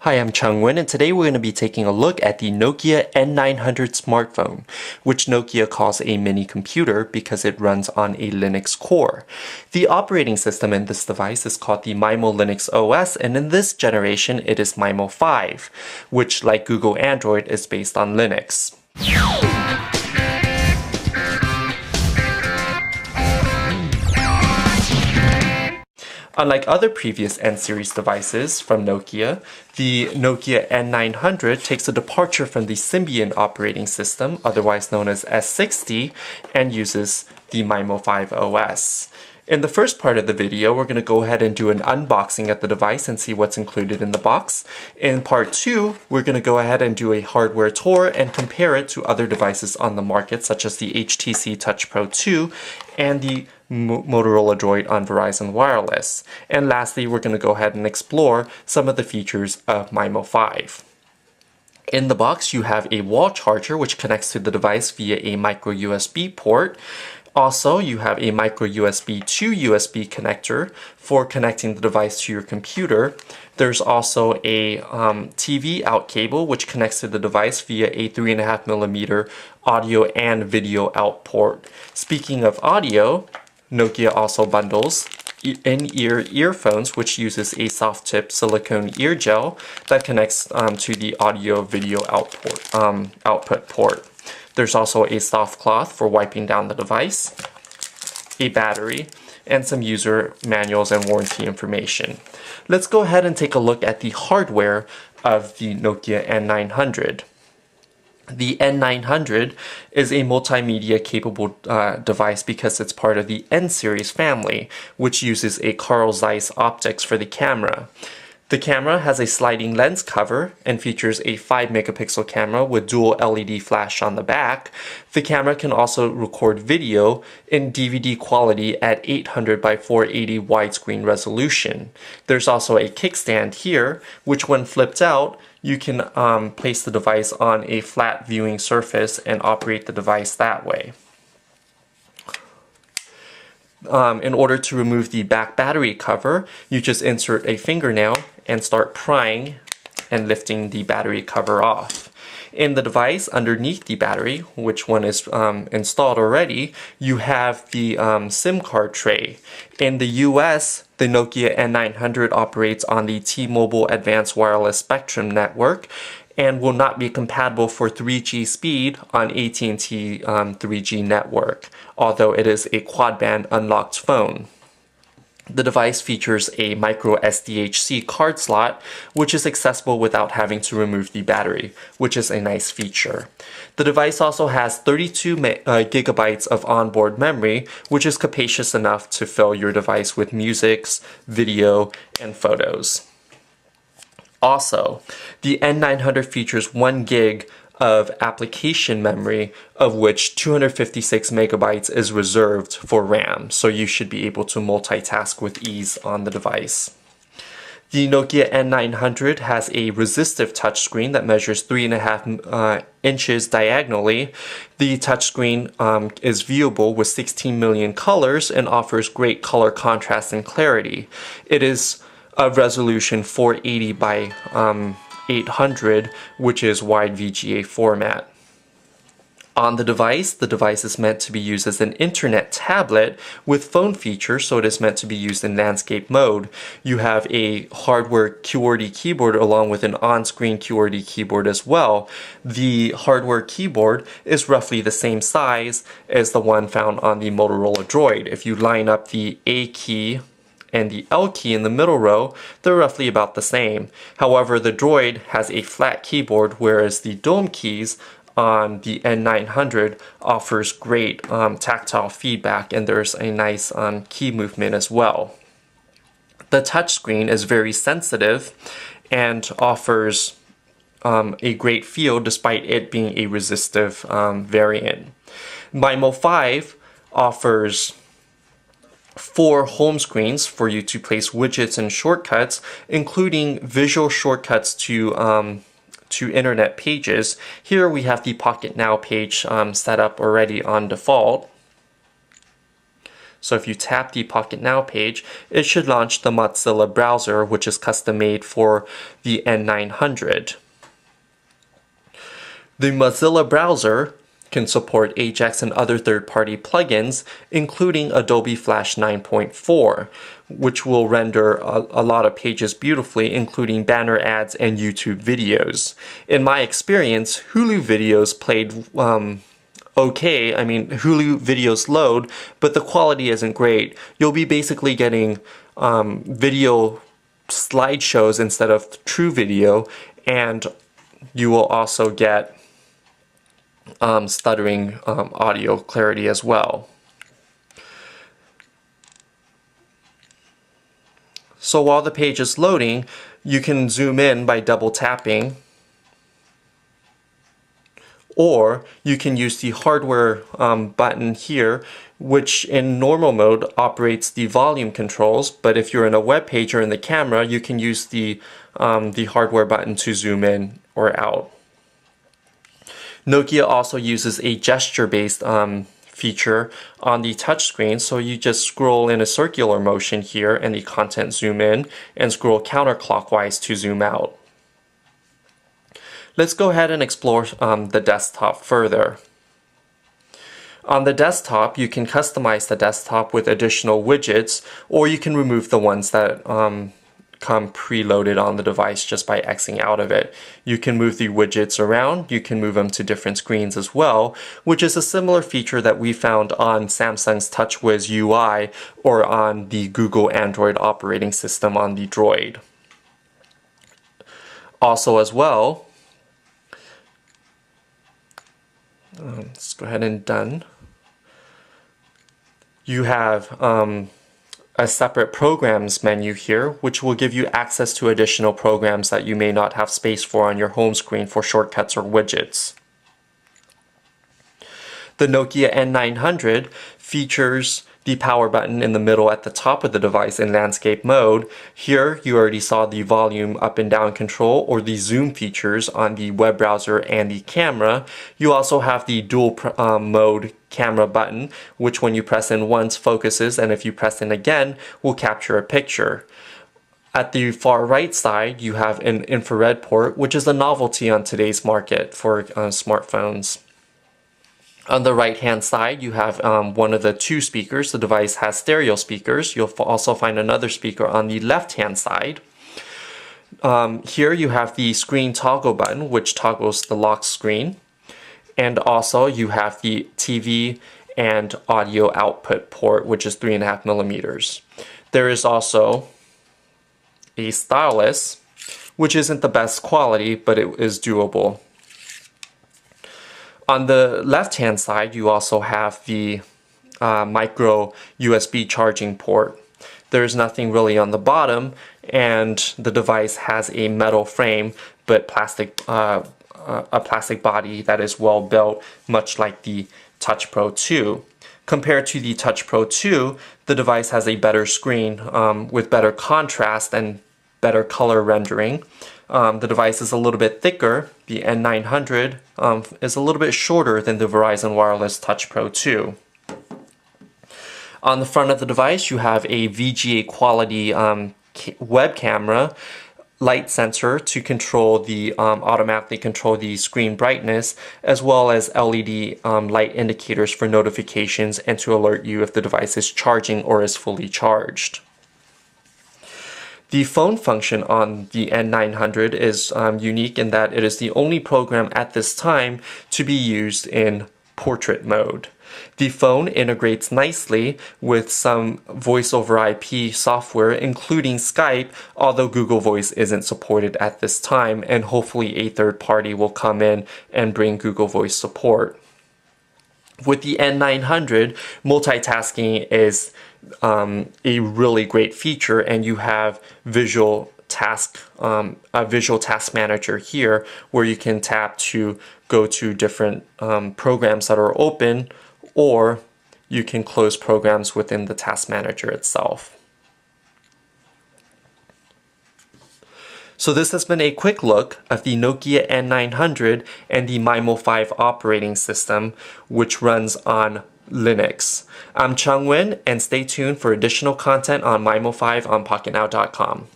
Hi, I'm Chungwin, and today we're going to be taking a look at the Nokia N900 smartphone, which Nokia calls a mini computer because it runs on a Linux core. The operating system in this device is called the Maemo Linux OS, and in this generation it is Maemo 5, which, like Google Android, is based on Linux. Unlike other previous N-series devices from Nokia, the Nokia N900 takes a departure from the Symbian operating system, otherwise known as S60, and uses the Maemo 5 OS. In the first part of the video, we're going to go ahead and do an unboxing of the device and see what's included in the box. In part 2, we're going to go ahead and do a hardware tour and compare it to other devices on the market, such as the HTC Touch Pro 2 and the Motorola Droid on Verizon Wireless. And lastly, we're going to go ahead and explore some of the features of Maemo 5. In the box, you have a wall charger which connects to the device via a micro USB port. Also, you have a micro USB to USB connector for connecting the device to your computer. There's also a TV out cable which connects to the device via a 3.5mm audio and video out port. Speaking of audio, Nokia also bundles in-ear earphones, which uses a soft-tip silicone ear gel that connects to the audio-video output port. There's also a soft cloth for wiping down the device, a battery, and some user manuals and warranty information. Let's go ahead and take a look at the hardware of the Nokia N900. The N900 is a multimedia capable device because it's part of the N-series family, which uses a Carl Zeiss optics for the camera. The camera has a sliding lens cover and features a 5-megapixel camera with dual LED flash on the back. The camera can also record video in DVD quality at 800 by 480 widescreen resolution. There's also a kickstand here, which when flipped out, you can place the device on a flat viewing surface and operate the device that way. In order to remove the back battery cover, you just insert a fingernail and start prying and lifting the battery cover off. In the device, underneath the battery, which one is installed already, you have the SIM card tray. In the US, the Nokia N900 operates on the T-Mobile Advanced Wireless Spectrum network and will not be compatible for 3G speed on AT&T 3G network, although it is a quad-band unlocked phone. The device features a micro SDHC card slot, which is accessible without having to remove the battery, which is a nice feature. The device also has 32 gigabytes of onboard memory, which is capacious enough to fill your device with music, video, and photos. Also, the N900 features 1 gig of application memory, of which 256 megabytes is reserved for RAM, so you should be able to multitask with ease on the device. The Nokia N900 has a resistive touchscreen that measures 3.5 inches diagonally. The touchscreen is viewable with 16 million colors and offers great color contrast and clarity. It is of resolution 480 by 800, which is wide VGA format. On the device is meant to be used as an internet tablet with phone features, so it is meant to be used in landscape mode. You have a hardware QWERTY keyboard along with an on-screen QWERTY keyboard as well. The hardware keyboard is roughly the same size as the one found on the Motorola Droid. If you line up the A key and the L key in the middle row, they're roughly about the same. However, the Droid has a flat keyboard, whereas the dome keys on the N900 offers great tactile feedback, and there's a nice key movement as well. The touchscreen is very sensitive and offers a great feel despite it being a resistive variant. Maemo 5 offers 4 home screens for you to place widgets and shortcuts, including visual shortcuts to internet pages. Here we have the Pocket Now page set up already on default. So if you tap the Pocket Now page, it should launch the Mozilla browser, which is custom made for the N900. The Mozilla browser can support Ajax and other third-party plugins, including Adobe Flash 9.4, which will render a lot of pages beautifully, including banner ads and YouTube videos. In my experience, Hulu videos played okay. I mean, Hulu videos load, but the quality isn't great. You'll be basically getting video slideshows instead of true video, and you will also get stuttering audio clarity as well. So while the page is loading, you can zoom in by double tapping, or you can use the hardware button here, which in normal mode operates the volume controls, but if you're in a web page or in the camera, you can use the hardware button to zoom in or out. Nokia also uses a gesture-based feature on the touchscreen, so you just scroll in a circular motion here and the content zoom in, and scroll counterclockwise to zoom out. Let's go ahead and explore the desktop further. On the desktop, you can customize the desktop with additional widgets, or you can remove the ones that come preloaded on the device just by Xing out of it. You can move the widgets around, you can move them to different screens as well, which is a similar feature that we found on Samsung's TouchWiz UI or on the Google Android operating system on the Droid. Also as well, let's go ahead and done. You have a separate programs menu here, which will give you access to additional programs that you may not have space for on your home screen for shortcuts or widgets. The Nokia N900 features the power button in the middle at the top of the device in landscape mode. Here you already saw the volume up and down control or the zoom features on the web browser and the camera. You also have the dual mode camera button, which when you press in once focuses, and if you press in again will capture a picture. At the far right side you have an infrared port, which is a novelty on today's market for smartphones. On the right hand side you have one of the two speakers. The device has stereo speakers. You'll also find another speaker on the left hand side. Here you have the screen toggle button, which toggles the lock screen, and also you have the TV and audio output port, which is 3.5 millimeters. There is also a stylus, which isn't the best quality, but it is doable. On the left-hand side, you also have the micro USB charging port. There's nothing really on the bottom, and the device has a metal frame, but a plastic body that is well built, much like the Touch Pro 2. Compared to the Touch Pro 2, the device has a better screen with better contrast and better color rendering. The device is a little bit thicker. The N900 is a little bit shorter than the Verizon Wireless Touch Pro 2. On the front of the device, you have a VGA quality web camera, light sensor to control the automatically control the screen brightness, as well as LED light indicators for notifications and to alert you if the device is charging or is fully charged. The phone function on the N900 is unique in that it is the only program at this time to be used in portrait mode. The phone integrates nicely with some voice over IP software, including Skype, although Google Voice isn't supported at this time, and hopefully a third party will come in and bring Google Voice support. With the N900, multitasking is a really great feature, and you have a visual task manager here where you can tap to go to different programs that are open, or you can close programs within the task manager itself. So this has been a quick look of the Nokia N900 and the Maemo 5 operating system, which runs on Linux. I'm Chung Win, and stay tuned for additional content on Maemo 5 on PocketNow.com.